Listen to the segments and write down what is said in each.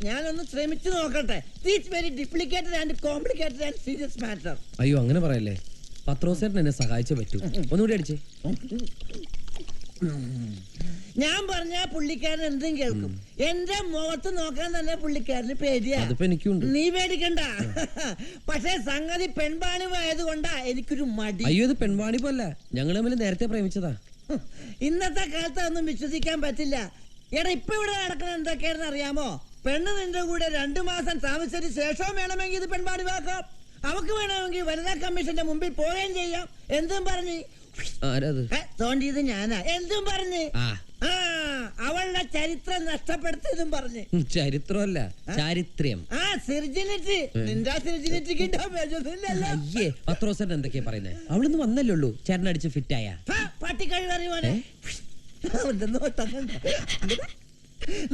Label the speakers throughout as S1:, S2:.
S1: ഞാനൊന്ന് ശ്രമിച്ചു നോക്കട്ടെ. It's very duplicated and complicated and serious matter.
S2: അയ്യോ അങ്ങനെ പറയല്ലേ, പത്രോസേട്ടൻ എന്നെ സഹായിച്ചേ പറ്റൂ. ഒന്നുകൂടി അടിച്ചേ.
S1: ഞാൻ പറഞ്ഞ പുള്ളിക്കാരൻ എന്തും കേൾക്കും. എന്റെ മുഖത്ത് നോക്കാൻ തന്നെ പുള്ളിക്കാരന് പേടിയാ. നീ പേടിക്കണ്ട. പക്ഷെ സംഗതി പെൺവാണിവായത് കൊണ്ടാ എനിക്കൊരു മടി.
S2: അയ്യോ ഇത് പെൺവാണിപ്പല്ല, ഞങ്ങൾ തമ്മിൽ നേരത്തെ പ്രേമിച്ചതാ.
S1: ഇന്നത്തെ കാലത്ത് ഒന്നും വിശ്വസിക്കാൻ പറ്റില്ല. എടാ ഇപ്പൊ ഇവിടെ നടക്കുന്ന എന്തൊക്കെയാണെന്ന് അറിയാമോ? പെണ്ണ് നിന്റെ കൂടെ 2 മാസം താമസിച്ചതിന് ശേഷം വേണമെങ്കിൽ ഇത് പെൺവാണിവാക്കാം. അവക്ക് വേണമെങ്കിൽ വനിതാ കമ്മീഷന്റെ മുമ്പിൽ പോവുകയും ചെയ്യാം. എന്തും പറഞ്ഞു തോണ്ടിയത് ഞാനാ. എന്തും പറഞ്ഞ് അവളുടെ ചരിത്രം നഷ്ടപ്പെടുത്തിയതും പറഞ്ഞ്.
S2: ചരിത്രമല്ല ചാരിത്രം.
S1: സിർജിനിറ്റി. നിന്റെ സിർജിനിറ്റിക്ക്
S2: അയ്യേ പത്രോസേട്ടൻ എന്തൊക്കെയാ പറയുന്നത്? അവളൊന്നും വന്നല്ലുള്ളൂ, ചേട്ടനടിച്ച് ഫിറ്റായ
S1: പട്ടിക്കഴി പറയുവാനെ.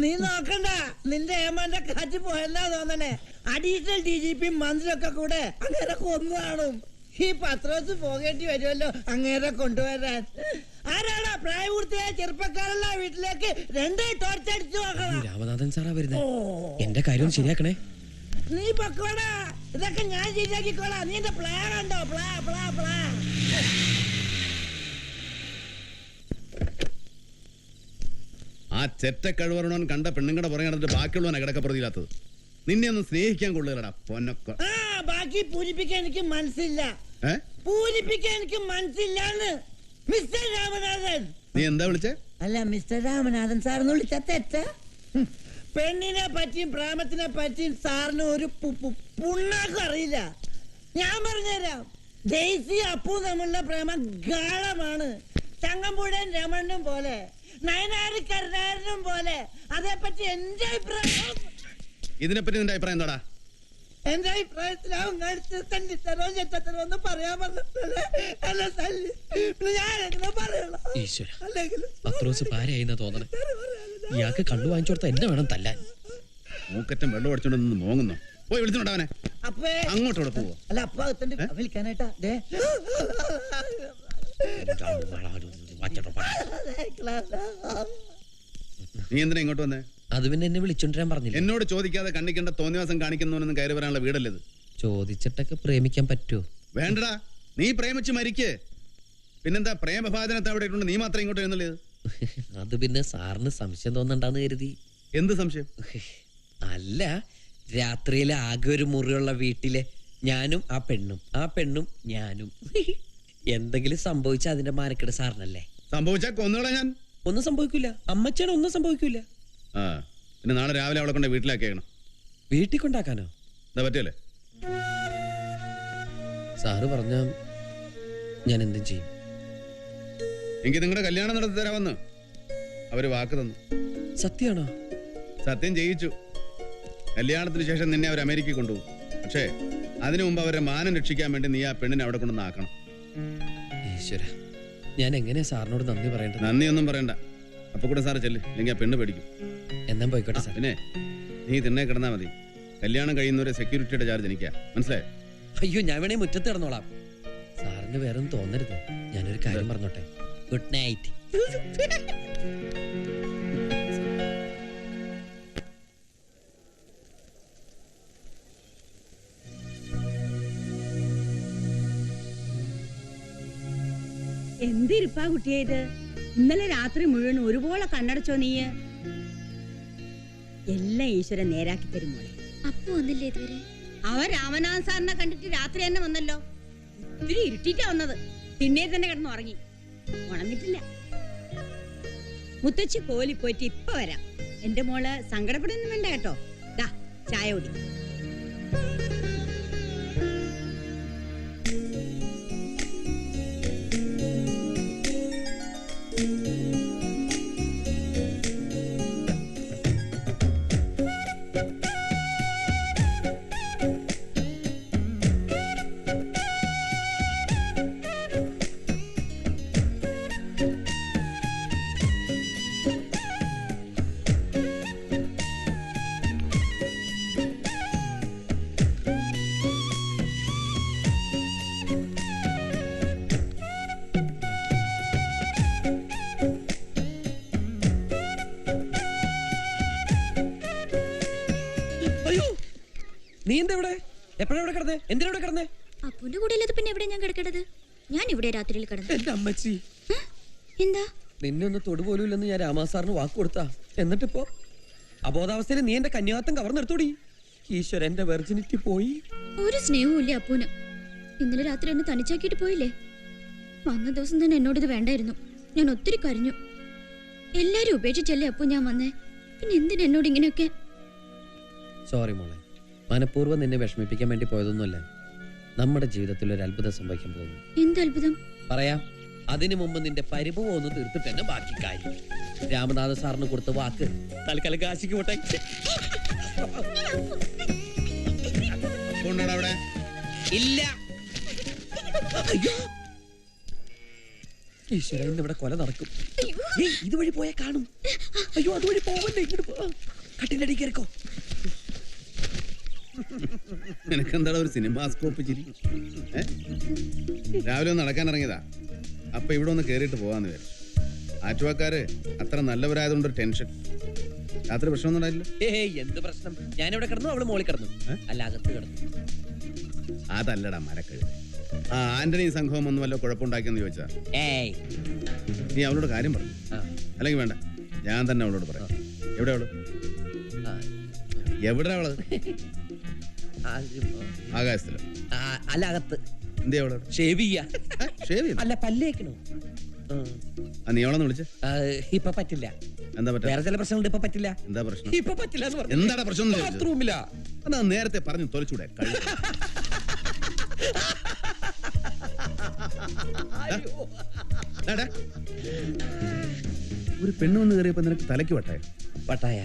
S1: നീ നോക്കണ്ട, നിന്റെ ഏമാന്റെ കാറ്റ് പോയെന്നാ തോന്നണേ. അഡീഷണൽ DGP മന്ത്രിയൊക്കെ കൂടെ അങ്ങനെ കൊന്നു കാണും. ഈ പത്രോസ് പോകേണ്ടി വരുമല്ലോ അങ്ങേരെ കൊണ്ടുവരാൻ. ആരാടാ പ്രായപൂർത്തിയായ ചെറുപ്പക്കാരല്ല വീട്ടിലേക്ക് 2 ടോർച്ച് അടിച്ചു നോക്കണം.
S2: രാമനാഥൻ സാറാ വരുന്നത്. എന്റെ കാര്യം ശരിയാക്കണേ.
S1: നീ പൊക്കോടാ, ഇതൊക്കെ ഞാൻ ശരിയാക്കിക്കോളാം. നീ എന്റെ പ്ലാ കണ്ടോ? പ്ലാ പ്ലാ പ്ലാ.
S3: ആ ചെറ്റ കഴിവറണവൻ കണ്ട പെണ്ണുങ്ങളുടെ പുറകെ നടന്നിട്ട് ബാക്കിയുള്ളവനെ കിടക്കപ്രതിയില്ലാത്തത്. നിന്നെ ഒന്ന് സ്നേഹിക്കാൻ കൊള്ളുകടാ പൊന്നൊക്കെ.
S1: ബാക്കി പൂരിപ്പിക്കാൻ എനിക്ക് മനസ്സില്ല. പൂരിപ്പിക്കാൻ എനിക്ക് മനസ്സില്ലാന്ന് മിസ്റ്റർ രാമനാഥൻ.
S3: നീ എന്താ വിളിച്ചേ?
S1: അല്ല മിസ്റ്റർ രാമനാഥൻ സാറിന് വിളിച്ച തെറ്റ. പെണ്ണിനെ പറ്റിയും പ്രേമത്തിനെ പറ്റിയും സാറിന് ഒരു പുണ്ണാക്കും അറിയില്ല. ഞാൻ പറഞ്ഞുതരാം. ജെയ്സി അപ്പു തമ്മിലുള്ള പ്രേമം ഗാഢമാണ്. ചങ്ങമ്പുഴൻ രമണനും പോലെ, നയനാരി കരുണാരനും പോലെ. അതേപ്പറ്റി എന്റെ അഭിപ്രായം.
S3: ഇതിനെപ്പറ്റി നിന്റെ അഭിപ്രായം എന്താടാ?
S1: എന്റെ അഭിപ്രായത്തിൽ അവൻ കഴിച്ച് തന്നിത്തരോ ചെറ്റത്തരോ ഒന്ന് പറയാൻ പറഞ്ഞിട്ടല്ലേ എന്നെ തല്ലി. ഞാനെങ്ങനെ പറയണം?
S2: പത്രോസ് പാരയായിന്നാ തോന്നണേ. ഇയാൾക്ക് കള്ളു വാങ്ങിച്ചു കൊടുത്താൽ എന്നെ വേണം തല്ലാൻ.
S3: മൂക്കറ്റം വെള്ളം അടിച്ചോണ്ട് നിന്ന് മോങ്ങുന്നു. പോയി വിളിച്ചിട്ടുണ്ടവനെ.
S1: അപ്പേ
S3: അങ്ങോട്ടോടെ പോവോ?
S1: അല്ല അപ്പ വിളിക്കാനായിട്ടാ.
S3: നീ എന്തിനാ ഇങ്ങോട്ട് വന്നേ?
S2: അത് പിന്നെ എന്നെ വിളിച്ചോണ്ടിരാൻ പറഞ്ഞില്ല.
S3: എന്നോട് ചോദിക്കാതെ കണ്ണിക്കണ്ട തോന്നിവാസം കാണിക്കുന്നവനൊന്നും കയറി വരാനുള്ള വീടല്ലത്.
S2: ചോദിച്ചിട്ടൊക്കെ പ്രേമിക്കാൻ പറ്റുമോ?
S3: വേണ്ടടാ, നീ പ്രേമിച്ച് മരിക്കേ. പിന്നെന്താ പ്രേമഭാജനത്തെ അവിടെ ഇട്ടുണ്ട്, നീ മാത്രം ഇങ്ങോട്ട് എഴുന്നള്ളത്?
S2: അത് പിന്നെ സാറിന് സംശയം തോന്നണ്ടാന്ന് കരുതി.
S3: എന്ത് സംശയം?
S2: അല്ല, രാത്രിയിലെ ആകെ ഒരു മുറിയുള്ള വീട്ടിലെ ഞാനും ആ പെണ്ണും ഞാനും എന്തെങ്കിലും സംഭവിച്ച അതിന്റെ മാനക്കേട് സാറിനല്ലേ?
S3: സംഭവിച്ചാ കൊന്നുകളാ ഞാൻ.
S2: ഒന്നും സംഭവിക്കൂല, അമ്മച്ചാണ് ഒന്നും സംഭവിക്കൂല.
S3: പിന്നെ നാളെ രാവിലെ അവളെ കൊണ്ട് വീട്ടിലാക്കണം.
S2: വീട്ടിൽ കൊണ്ടാക്കാനോ?
S3: എന്താ പറ്റിയല്ലേ?
S2: സാറ് പറഞ്ഞ ഞാൻ എന്തും ചെയ്യും.
S3: എനിക്ക് നിങ്ങളുടെ കല്യാണം നടത്തി തരാമെന്ന് അവര് വാക്ക് തന്നു.
S2: സത്യമാണോ?
S3: സത്യം ചെയ്യിച്ചു. കല്യാണത്തിന് ശേഷം നിന്നെ അവർ അമേരിക്കയിൽ കൊണ്ടുപോകും. പക്ഷേ അതിനു മുമ്പ് അവരെ മാനം രക്ഷിക്കാൻ വേണ്ടി നീ ആ പെണ്ണിനെ അവിടെ കൊണ്ടുവന്ന് ആക്കണം.
S2: ഈശ്വര, ഞാൻ എങ്ങനെയാ സാറിനോട് നന്ദി പറയേണ്ടത്?
S3: നന്ദിയൊന്നും പറയണ്ട. അപ്പൊ കൂടെ സാറ് ചെല്ല്, അല്ലെങ്കിൽ ആ പെണ്ണ് പേടിക്കും.
S2: എന്നാ പോയിക്കോട്ടെ സാർ.
S3: പിന്നെ നീ തിണ്ണേ കിടന്നാ മതി. കല്യാണം കഴിയുന്നവരെ സെക്യൂരിറ്റിയുടെ ചാർജ് എനിക്കാ, മനസ്സിലായോ?
S2: അയ്യോ, ഞാൻ വേണേ മുറ്റത്ത് കിടന്നോളാം. സാറിന് വേറെ ഒന്നും തോന്നരുത്. ഞാനൊരു കാര്യം പറഞ്ഞോട്ടെ. Good night.
S4: എന്തിരിപ്പാ കുട്ടിയായത്? ഇന്നലെ രാത്രി മുഴുവൻ ഒരുപോലെ കണ്ണടച്ചോ നീ? എല്ലാം ഈശ്വരൻ നേരാക്കി തരും മോളെ.
S5: അപ്പു വന്നില്ലേ ഇതുവരെ?
S4: അവൻ രാമനാഥൻ സാറിനെ കണ്ടിട്ട് രാത്രി തന്നെ വന്നല്ലോ. ഇത്തിരി ഇരുട്ടിട്ടാ വന്നത്. തിന്നേ തന്നെ കിടന്ന് ഉറങ്ങി, ഉണങ്ങിട്ടില്ല. മുത്തച്ഛി കോലി പോയിട്ട് ഇപ്പൊ വരാം. എന്റെ മോള് സങ്കടപ്പെടുന്നു വേണ്ട കേട്ടോ. ദാ ചായ കുടി.
S2: നീ എന്താ ഇവിടെ എപ്പോഴാ ഇവിടെ കിടന്നേ? എന്തിനാ ഇവിടെ കിടന്നേ?
S5: അപ്പൂന്റെ കൂടെ അല്ലാതെ പിന്നെ എവിടെ ഞാൻ കിടക്കണത്? ഞാൻ ഇവിടെ രാത്രിയിൽ കിടന്നു.
S2: എന്റെ അമ്മച്ചി,
S5: എന്താ?
S2: നിന്നെ ഒന്ന് തൊടുപോലും ഇല്ലെന്ന് ഞാൻ രാമാസാറിന് വാക്ക് കൊടുത്താ. എന്നിട്ടിപ്പോ അബോധാവസ്ഥയിൽ നീ എന്റെ കന്യാത്തം കവർന്നെടുത്തോടി. ഈശ്വര, എന്റെ വെർജിനിറ്റി പോയി.
S5: ഒരു സ്നേഹവും ഇല്ല അപ്പൂന്. ഇന്നലെ രാത്രി എന്നെ തനിച്ചാക്കിയിട്ട് പോയില്ലേ? വന്ന ദിവസം തന്നെ എന്നോട് ഇത് വേണ്ടായിരുന്നു. ഞാൻ ഒത്തിരി കരഞ്ഞു. എല്ലാരും ഉപേക്ഷിച്ചല്ലേ അപ്പൂ ഞാൻ വന്നേ. പിന്നെ എന്തിനാ എന്നോട് ഇങ്ങനെയൊക്കെ?
S2: സോറി മോളെ, മനഃപൂർവ്വം നിന്നെ വിഷമിപ്പിക്കാൻ വേണ്ടി പോയതൊന്നുമല്ല. നമ്മുടെ ജീവിതത്തിൽ ഒരു അത്ഭുതം സംഭവിക്കാൻ പോകുന്നു.
S5: എന്ത് അത്ഭുതം?
S2: പറയാം. അതിനു മുമ്പ് നിന്റെ പരിഭവം ഒന്ന് തീർത്തിട്ട് തന്നെ ബാക്കി കാര്യം. രാമനാഥ സാറിന് കൊടുത്ത വാക്ക് തൽക്കാലം കാശിക്ക് പോട്ടെ.
S3: കൊണ്ടുവാടാ അവിടെ.
S2: ഇല്ല. ഈശ്വര, ഇന്നിവിടെ കൊല നടക്കും. ഏയ്, ഇതുവഴി പോയാൽ കാണും. അയ്യോ, അതുവഴി പോവല്ലേ, ഇങ്ങോട്ട് പോ. കട്ടിലടി കയറിക്കോ.
S3: നിനക്കെന്താ ഒരു സിനിമാസ്കോപ്പ് ചിരി? രാവിലെ ഒന്ന് നടക്കാൻ ഇറങ്ങിയതാ. അപ്പൊ ഇവിടെ ഒന്ന് കേറിയിട്ട് പോവാന്ന് വിചാരിച്ചു. ആറ്റുവാക്കാര് അത്ര നല്ലവരായതുകൊണ്ട് ഒരു ടെൻഷൻ. രാത്രി പ്രശ്നമൊന്നും ഉണ്ടായില്ല?
S2: ഏയ്, എന്ത് പ്രശ്നം? ഞാനിവിടെ കിടന്നു, അവള് മോളിൽ കിടന്നു. അല്ല, അകത്ത് കിടന്നു.
S3: അതല്ലടാ മരക്കഴി. ആ ആന്റണി സംഘവും ഒന്നും വല്ല കുഴപ്പമുണ്ടാക്കിയെന്ന് ചോദിച്ചാ
S2: ഏയ്,
S3: നീ അവളോട് കാര്യം പറഞ്ഞു.
S2: ആ,
S3: അല്ലെങ്കിൽ വേണ്ട, ഞാൻ തന്നെ അവളോട് പറയാം. എവിടെ അവള്?
S2: ആ,
S3: എവിടെ അവള്?
S2: ആ,
S3: ആകാശത്തില്.
S2: ആ, അല്ല, അകത്ത്.
S3: എന്തിയാ അവള്?
S2: ഷേവ് ചെയ്യാ.
S3: ഷേവ് ചെയ്തു.
S2: അല്ല, പല്ലേക്കണോ?
S3: നീ അവളെന്ന് വിളിച്ചേ?
S2: ഇപ്പൊ പറ്റില്ല.
S3: എന്താ പറ്റാ?
S2: വേറെ ചില പ്രശ്നങ്ങളുണ്ട്. ഇപ്പൊ പറ്റില്ല.
S3: എന്താ പ്രശ്നം?
S2: ഇപ്പൊ പറ്റില്ല എന്ന് പറഞ്ഞു.
S3: എന്താടാ പ്രശ്നം എന്ന് ചോദിച്ചത്?
S2: ബാത്റൂമിലാ.
S3: എന്നാ നേരത്തെ പറഞ്ഞു തൊലച്ചൂടെ? ഒരു പെണ്ണ് വന്ന് കയറിയപ്പോ നിനക്ക് തലയ്ക്ക് വട്ടായ?
S2: പട്ടായ,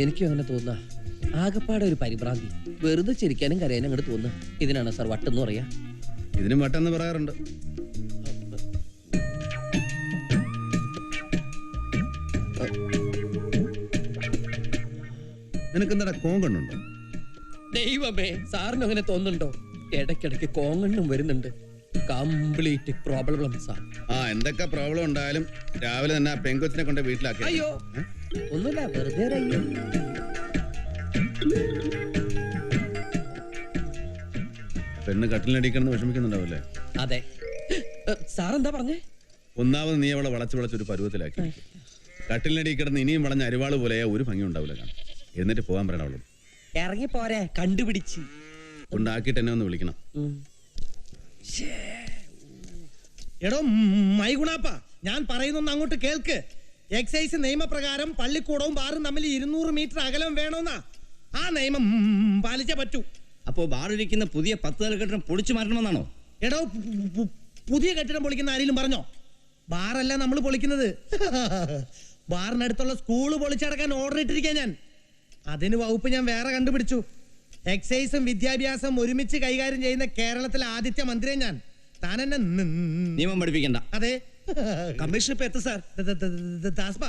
S2: എനിക്കും അങ്ങനെ തോന്നാ. ആകപ്പാടെ ഒരു പരിഭ്രാന്തി. വെറുതെ ചിരിക്കാനും കരയാനും അങ്ങോട്ട് തോന്നുക. ഇതിനാണ് സാർ വട്ടെന്ന് പറയാ.
S3: ഇതിനും വട്ടെന്ന് പറയാറുണ്ട്. നിനക്കെന്താടാ കോങ്കണ്ണുണ്ടോ?
S2: ദൈവമേ, സാറിന് അങ്ങനെ തോന്നുന്നുണ്ടോ? ഇടയ്ക്കിടയ്ക്ക് കോങ്ങണ്ണും വരുന്നുണ്ട്. കംപ്ലീറ്റ് പ്രോബ്ലംസാ.
S3: ആ, എന്തൊക്കെ പ്രോബ്ലം ഉണ്ടായാലും രാവിലെ തന്നെ ആ പെങ്കൊച്ചിനെ കൊണ്ട് വീട്ടിലാക്കി.
S2: അയ്യോ, ഒന്നുമില്ല, വെറുതെ ഒരു അയ്യോ.
S3: പെണ്ണ് കട്ടിലടിക്കണമെന്ന് വിഷമിക്കുന്നുണ്ടാവല്ലേ?
S2: അതെ. സാറെന്താ പറഞ്ഞേ?
S3: ഒന്നാമത് നീ അവളെ വളച്ച് വളച്ചൊരു പരുവത്തിലാക്കി. കട്ടിലിനടി കിടന്ന് ഇനിയും വളഞ്ഞ അരിവാള് പോലെ ഒരു ഭംഗി ഉണ്ടാവില്ല കാണാൻ. എന്നിട്ട് പോകാൻ പറയണം അവളോട്.
S2: ഇറങ്ങി പോരെ, കണ്ടുപിടിച്ച്
S3: കൊണ്ടാക്കിട്ട് എന്നെ ഒന്ന് വിളിക്കണം.
S1: എടോ മൈഗുണാപ്പ, ഞാൻ പറയുന്നൊന്ന് അങ്ങോട്ട് കേൾക്ക്. എക്സൈസ് നിയമപ്രകാരം പള്ളിക്കൂടവും ബാറും തമ്മിൽ 200 മീറ്റർ അകലം വേണമെന്നാ. ആ നിയമം പാലിച്ചേ പറ്റൂ.
S6: അപ്പോ ബാറിരിക്കുന്ന പുതിയ 10 നില കെട്ടിടം പൊളിച്ചു മാറ്റണമെന്നാണോ?
S1: എടോ, പുതിയ കെട്ടിടം പൊളിക്കുന്ന ആരെങ്കിലും പറഞ്ഞോ? ബാറല്ല നമ്മൾ പൊളിക്കുന്നത്. ബാറിനടുത്തുള്ള സ്കൂള് പൊളിച്ചടക്കാൻ ഓർഡർ ഇട്ടിരിക്കാൻ ഞാൻ. അതിന് വകുപ്പ് ഞാൻ വേറെ കണ്ടുപിടിച്ചു. എക്സൈസും വിദ്യാഭ്യാസം ഒരുമിച്ച് കൈകാര്യം ചെയ്യുന്ന കേരളത്തിലെ ആദ്യത്തെ മന്ത്രിയെ ഞാൻ. താൻ എന്നെ
S6: നിയമം പഠിപ്പിക്കണ്ട.
S1: അതെ.
S6: കമ്മീഷൻ ഇപ്പൊ എത്ര സാർ?
S1: ദാസ്ബാ,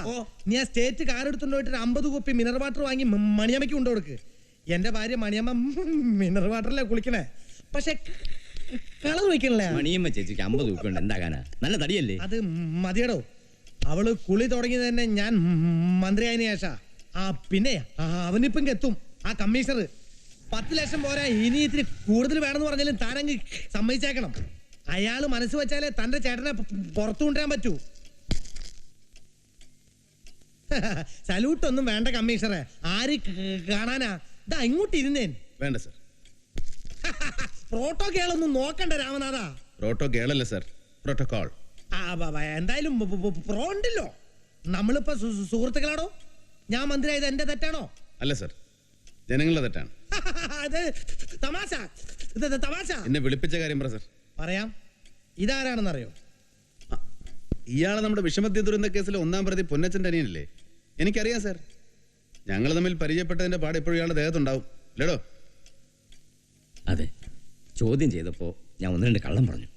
S1: നീ ആ സ്റ്റേറ്റ് കാർ എടുത്തുകൊണ്ട് പോയിട്ട് 50 കുപ്പി മിനറൽ വാട്ടർ വാങ്ങി മണിയമ്മയ്ക്ക് കൊണ്ടുകൊടുക്ക്. എന്റെ ഭാര്യ മണിയമ്മ മിനറൽ വാട്ടറിലെ കുളിക്കണേ. പക്ഷെ കളർ വയ്ക്കണല്ലേ.
S6: മണിയമ്മ ചേച്ചിക്ക് 50 രൂപയുണ്ട്, എന്താകാനാ? നല്ല തടിയല്ലേ?
S1: അത് മതിയടോ. അവള് കുളി തുടങ്ങിയത് തന്നെ ഞാൻ മന്ത്രിയായതിനു ശേഷ. ആ പിന്നെ അവനിപ്പം എത്തും ആ കമ്മീഷണർ. 10 ലക്ഷം പോരാ, ഇനി ഇത്തിരി കൂടുതൽ വേണമെന്ന് പറഞ്ഞാലും താനങ്ങ് സമ്മതിച്ചേക്കണം. അയാള് മനസ്സ് വെച്ചാലേ തന്റെ ചേട്ടനെ പുറത്തു കൊണ്ടുവരാൻ പറ്റൂ. സല്യൂട്ടൊന്നും വേണ്ട കമ്മീഷണറെ. ആര് കാണാനാ? ഇതാ ഇങ്ങോട്ട് ഇരുന്നേൻ.
S3: വേണ്ട സർ.
S1: പ്രോട്ടോകോളൊന്നും നോക്കണ്ട രാമനാഥ.
S3: പ്രോട്ടോ കേളല്ല സർ, പ്രോട്ടോകോൾ.
S1: എന്തായാലും പ്രോ ഉണ്ടല്ലോ. നമ്മളിപ്പോ സുഹൃത്തുക്കളാണോ? ഞാൻ മന്ത്രിയായത് എന്റെ തെറ്റാണോ?
S3: അല്ല സർ, ജനങ്ങളുടെ തെറ്റാണ്.
S1: തമാശ തമാശ.
S3: എന്നെ വിളിപ്പിച്ച കാര്യം പറ സർ.
S1: പറയാം. ഇതാരാണെന്നറിയോ?
S3: ഇയാളെ നമ്മുടെ വിഷമദ്യ ദുരന്ത കേസിലെ 1-ാം പ്രതി പൊന്നച്ചന്റെ അനിയനല്ലേ? എനിക്കറിയാം സർ. ഞങ്ങൾ തമ്മിൽ പരിചയപ്പെട്ടതിന്റെ പാട് എപ്പോഴും ഇയാളുടെ ദേഹത്തുണ്ടാവും അല്ലേടോ?
S6: അതെ, ചോദ്യം ചെയ്തപ്പോ ഞാൻ 1-2 കള്ളം പറഞ്ഞു.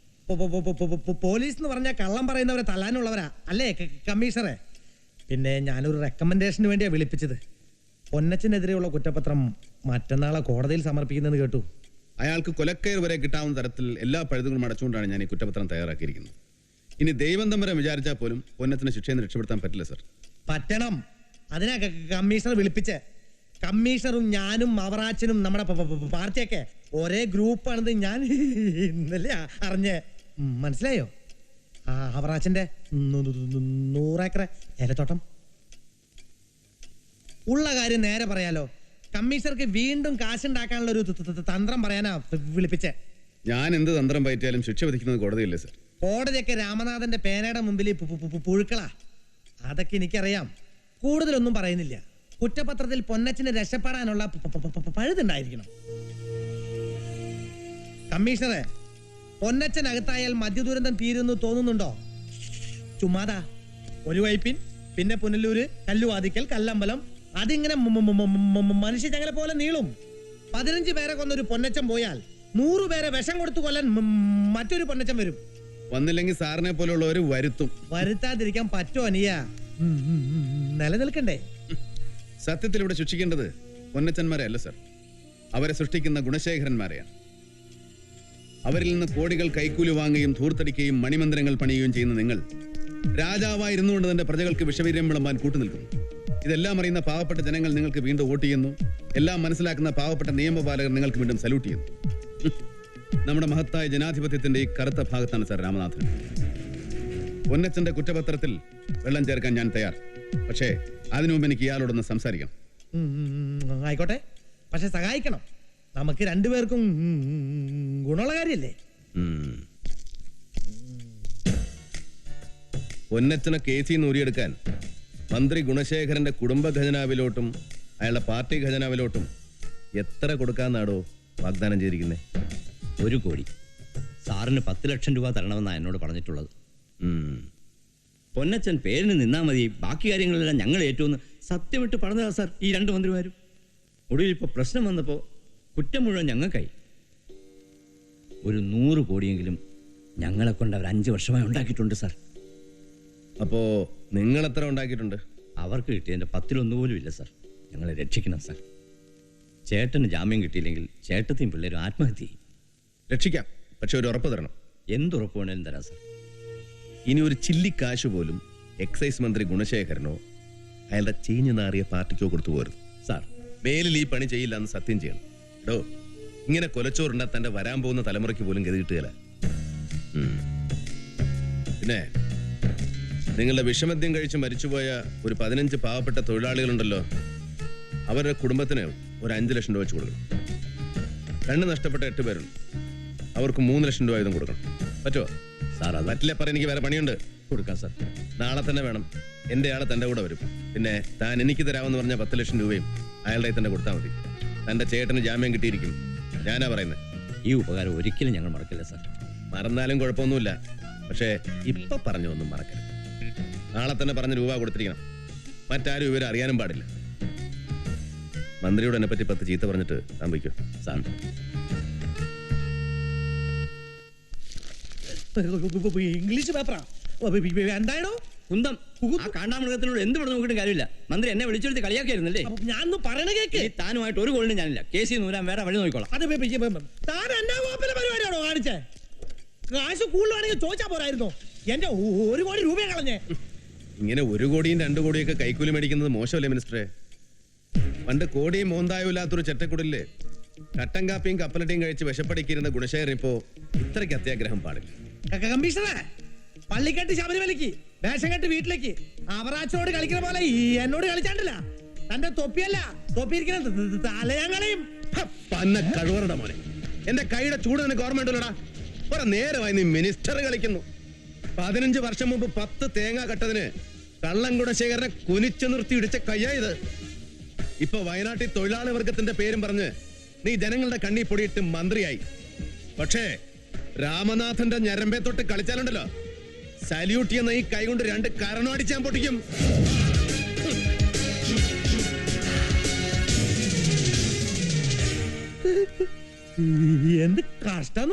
S1: പോലീസ് എന്ന് പറഞ്ഞാൽ കള്ളം പറയുന്നവരെ തല്ലാനുള്ളവരാ അല്ലേ കമ്മീഷണറെ? പിന്നെ ഞാനൊരു റെക്കമെൻഡേഷന് വേണ്ടിയാ വിളിപ്പിച്ചത്. പൊന്നച്ചനെതിരെയുള്ള കുറ്റപത്രം മറ്റന്നാളെ കോടതിയിൽ സമർപ്പിക്കുന്നെന്ന് കേട്ടു.
S3: അയാൾക്ക് കൊലക്കയർ വരെ കിട്ടാവുന്ന തരത്തിൽ എല്ലാ പഴുതുകളും അടച്ചുകൊണ്ടാണ് ഞാൻ ഈ കുറ്റപത്രം തയ്യാറാക്കിയിരിക്കുന്നത്. ഇനി ദൈവം തമ്പുരാൻ വിചാരിച്ചാൽ പോലും പൊന്നത്തിന് ശിക്ഷയിൽ നിന്ന് രക്ഷപ്പെടുത്താൻ പറ്റില്ല സർ.
S1: പറ്റണം. അതിനാ കമ്മീഷണർ വിളിപ്പിച്ചേ. കമ്മീഷണറും ഞാനും അവറാച്ചനും നമ്മുടെ പാർട്ടിയൊക്കെ ഒരേ ഗ്രൂപ്പാണെന്ന് ഞാൻ ഇന്നലെ അറിഞ്ഞേ. മനസ്സിലായോ? ആ അവറാച്ചന്റെ 100 ഏക്കർ ഏലത്തോട്ടം. ഉള്ള കാര്യം നേരെ പറയാലോ. കമ്മീഷണർക്ക് വീണ്ടും കാശുണ്ടാക്കാനുള്ള ഒരു തന്ത്രം പറയാനാ വിളിപ്പിച്ചേ.
S3: ഞാൻ എന്ത് തന്ത്രം പയറ്റിയാലും ശിക്ഷ വിധിക്കുന്നത് കോടതിയല്ലേ സർ?
S1: കോടതിയൊക്കെ രാമനാഥന്റെ പേനയുടെ മുമ്പിൽ പുഴുക്കളാ. അതൊക്കെ എനിക്കറിയാം. കൂടുതലൊന്നും പറയുന്നില്ല. കുറ്റപത്രത്തിൽ പൊന്നച്ചന് രക്ഷപ്പെടാനുള്ള പഴുതുണ്ടായിരിക്കണം. കമ്മീഷണറെ, പൊന്നച്ചനകത്തായാൽ മദ്യദുരന്തം തീരുന്നു തോന്നുന്നുണ്ടോ? ചുമ്മാതാ. ഒരു വൈപ്പിൻ, പിന്നെ പുനലൂര്, കല്ലുവാതിക്കൽ, കല്ലമ്പലം, അതിങ്ങനെ മനുഷ്യചങ്ങല പോലെ നീളും. 15 പേരെ കൊന്നൊരു പൊന്നച്ചൻ പോയാൽ 100 പേരെ വിഷം കൊടുത്തു കൊല്ലാൻ മറ്റൊരു പൊന്നച്ചൻ വരും.
S3: വന്നില്ലെങ്കിൽ സാറിനെ പോലുള്ളവർ വരുത്തും.
S1: വരുത്താതിരിക്കാൻ പറ്റോ അനിയ? നിലനിൽക്കണ്ടേ?
S3: സത്യത്തിൽ ഇവിടെ ശിക്ഷിക്കേണ്ടത് പൊന്നച്ചന്മാരെ അല്ല സർ, അവരെ സൃഷ്ടിക്കുന്ന ഗുണശേഖരന്മാരെയാണ്. അവരിൽ നിന്ന് കോടികൾ കൈക്കൂലി വാങ്ങുകയും ധൂർത്തടിക്കുകയും മണിമന്ദിരങ്ങൾ പണിയുകയും ചെയ്യുന്ന നിങ്ങൾ രാജാവായിരുന്നുകൊണ്ട് തന്റെ പ്രജകൾക്ക് വിഷവീര്യം വിളമ്പാൻ കൂട്ടുനിൽക്കുന്നു. ഇതെല്ലാം അറിയുന്ന പാവപ്പെട്ട ജനങ്ങൾ നിങ്ങൾക്ക് വീണ്ടും വോട്ട് ചെയ്യുന്നു. എല്ലാം മനസ്സിലാക്കുന്ന പാവപ്പെട്ട നിയമപാലകർ നിങ്ങൾക്ക് വീണ്ടും സല്യൂട്ട് ചെയ്യുന്നു. നമ്മുടെ മഹത്തായ ജനാധിപത്യത്തിന്റെ ഈ കറുത്ത ഭാഗത്താണ് സർ രാമനാഥൻ. പൊന്നച്ചന്റെ കുറ്റപത്രത്തിൽ വെള്ളം ചേർക്കാൻ ഞാൻ തയ്യാർ. പക്ഷേ അതിനു മുമ്പ് എനിക്ക് ഇയാളോടൊന്ന് സംസാരിക്കണം.
S1: ആയിക്കോട്ടെ, പക്ഷെ സഹായിക്കണം. നമുക്ക് രണ്ടുപേർക്കും ഗുണമുള്ള കാര്യല്ലേ?
S3: പൊന്നച്ചനെ കേസിൽ നിന്ന് ഊരിയെടുക്കാൻ മന്ത്രി ഗുണശേഖരന്റെ കുടുംബ ഖജനാവിലോട്ടും അയാളുടെ പാർട്ടി ഖജനാവിലോട്ടും എത്ര കൊടുക്കാന്നാടോ വാഗ്ദാനം ചെയ്തിരിക്കുന്നത്?
S6: 1 കോടി. സാറിന് 10 ലക്ഷം രൂപ തരണമെന്നാണ് എന്നോട് പറഞ്ഞിട്ടുള്ളത്. പൊന്നച്ചൻ പേരിന് നിന്നാ മതി, ബാക്കി കാര്യങ്ങളെല്ലാം ഞങ്ങൾ ഏറ്റുമെന്ന് സത്യമിട്ട് പറഞ്ഞതാ സാർ ഈ 2 മന്ത്രിമാരും. ഒടുവിൽ ഇപ്പോൾ പ്രശ്നം വന്നപ്പോൾ കുറ്റം മുഴുവൻ ഞങ്ങൾക്കായി. ഒരു 100 കോടിയെങ്കിലും ഞങ്ങളെ കൊണ്ട് അവർ 5 വർഷമായി ഉണ്ടാക്കിയിട്ടുണ്ട് സാർ.
S3: അപ്പോ നിങ്ങൾ എത്ര ഉണ്ടാക്കിയിട്ടുണ്ട്?
S6: അവർക്ക് കിട്ടിയതിൻ്റെ 10-1 പോലും ഇല്ല സാർ. ഞങ്ങളെ രക്ഷിക്കണം സാർ. ചേട്ടന് ജാമ്യം കിട്ടിയില്ലെങ്കിൽ ചേട്ടത്തെയും പിള്ളേരും ആത്മഹത്യ ചെയ്യും.
S3: രക്ഷിക്കാം, പക്ഷെ ഒരു ഉറപ്പ് തരണം.
S6: എന്തുറപ്പ് വേണേലും തരാം സാർ.
S3: ഇനി ഒരു ചില്ലിക്കാശ് പോലും എക്സൈസ് മന്ത്രി ഗുണശേഖരനോ അയാളുടെ ചീഞ്ഞു നാറിയ പാർട്ടിക്കോ കൊടുത്തു പോരുത്
S6: സാർ.
S3: മേലിൽ ഈ പണി ചെയ്യില്ല എന്ന് സത്യം ചെയ്യണം. ഡോ, ഇങ്ങനെ കൊലച്ചോറുണ്ടാ തന്റെ വരാൻ പോകുന്ന തലമുറയ്ക്ക് പോലും ഗതി കിട്ടുകയില്ല. പിന്നെ നിങ്ങളുടെ വിഷമദ്യം കഴിച്ച് മരിച്ചുപോയ ഒരു 15 പാവപ്പെട്ട തൊഴിലാളികളുണ്ടല്ലോ, അവരുടെ കുടുംബത്തിന് ഒരു 5 ലക്ഷം രൂപ വെച്ച് കൊടുക്കണം. കണ്ണ് നഷ്ടപ്പെട്ട 8 പേരുണ്ട്, അവർക്ക് 3 ലക്ഷം രൂപ വീതം കൊടുക്കണം. പറ്റുമോ
S6: സാർ? അത്
S3: പറ്റില്ല, പറ. എനിക്ക് വേറെ പണിയുണ്ട്.
S6: കൊടുക്കാം സാർ.
S3: നാളെ തന്നെ വേണം. എൻ്റെ ആളെ തൻ്റെ കൂടെ വരും. പിന്നെ താൻ എനിക്ക് തരാമെന്ന് പറഞ്ഞ 10 ലക്ഷം രൂപയും അയാളുടെ തന്നെ കൊടുത്താൽ മതി. തൻ്റെ ചേട്ടന് ജാമ്യം കിട്ടിയിരിക്കും. ഞാനാ പറയുന്നത്.
S6: ഈ ഉപകാരം ഒരിക്കലും ഞങ്ങൾ മറക്കില്ല സാർ.
S3: മറന്നാലും കുഴപ്പമൊന്നുമില്ല, പക്ഷേ ഇപ്പൊ പറഞ്ഞൊന്നും മറക്കരുത്. നാളെ തന്നെ പറഞ്ഞ രൂപ കൊടുത്തിരിക്കണം. മറ്റാരും ഇവരെ അറിയാനും പാടില്ല. മന്ത്രിയോട് എന്നെ പറ്റി 10 ചീത്ത പറഞ്ഞിട്ട് സംഭവിക്കും
S6: സാർ.
S1: ഇംഗ്ലീഷ് പേപ്പറാ എന്താണോ?
S6: കുന്തം. ആ കാണ്ടാമൃഗത്തിനോട് എന്ത് പറഞ്ഞു നോക്കിയിട്ട് കാര്യമില്ല. മന്ത്രി എന്നെ വിളിച്ചെടുത്ത് കളിയാക്കിയായിരുന്നല്ലേ?
S1: ഞാൻ പറയണ കേക്ക്.
S6: ഈ താനുമായിട്ട് ഒരു ഗോളിന് ഞാനില്ല. കേസിൽ നൂരാൻ വേറെ വഴി നോക്കിക്കോളാം.
S1: അത് താൻ എന്നാ കോപ്പിലെ പരിപാടിയാണോ കാണിച്ചേ? കാശ് കൂടുതലാണെങ്കിൽ ചോദിച്ചാ പോരായിരുന്നോ? എന്റെ 1 കോടി രൂപയെ കളഞ്ഞേ.
S3: ഇങ്ങനെ 1 കോടിയും 2 കോടിയൊക്കെ കൈക്കൂലി മേടിക്കുന്നത് മോശമല്ലേ മിനിസ്റ്ററെ? പണ്ട് കോടിയും മോന്തായുമില്ലാത്തൊരു ചെറ്റക്കുടലില് കട്ടൻ കാപ്പിയും കപ്പലട്ടിയും കഴിച്ച് വിശപ്പടിക്കിരുന്ന ഗുണശേഖരൻ ഇപ്പോ ഇത്രയ്ക്ക് അത്യാഗ്രഹം പാടില്ല.
S1: കമ്മീഷണറെ, പള്ളിക്കെട്ട് ശബരിമലയ്ക്ക്, വേഷം കെട്ട് വീട്ടിലേക്ക്, അവറാച്ചോട് കളിക്കുന്ന പോലെ എന്നോട് കളിച്ചാണ്ടില്ല. തന്റെ തൊപ്പിയല്ല, തൊപ്പിയിരിക്കുന്ന തലയങ്ങളെയും
S3: കഴിവറുടെ മോനെ, എന്റെ കൈയുടെ ചൂട് നിനക്ക് ഓർമ്മയുണ്ടല്ലോടാ. കുറെ നേരമായി നീ മിനിസ്റ്റർ കളിക്കുന്നു. 15 വർഷം മുമ്പ് 10 തേങ്ങ കട്ടതിന് കള്ളം ഗുണശേഖരനെ കുനിച്ചു നിർത്തി ഇടിച്ച കയ്യായത്. ഇപ്പൊ വയനാട്ടിൽ തൊഴിലാളി വർഗത്തിന്റെ പേരും പറഞ്ഞ് നീ ജനങ്ങളുടെ കണ്ണി പൊടിയിട്ട് മന്ത്രിയായി. പക്ഷേ രാമനാഥന്റെ ഞരമ്പെ തൊട്ട് കളിച്ചാലുണ്ടല്ലോ, സല്യൂട്ട് ചെയ്യുന്ന ഈ കൈ കൊണ്ട് 2 കരണം അടിച്ചാൻ പൊട്ടിക്കും.
S1: എന്ത് കഷ്ടം.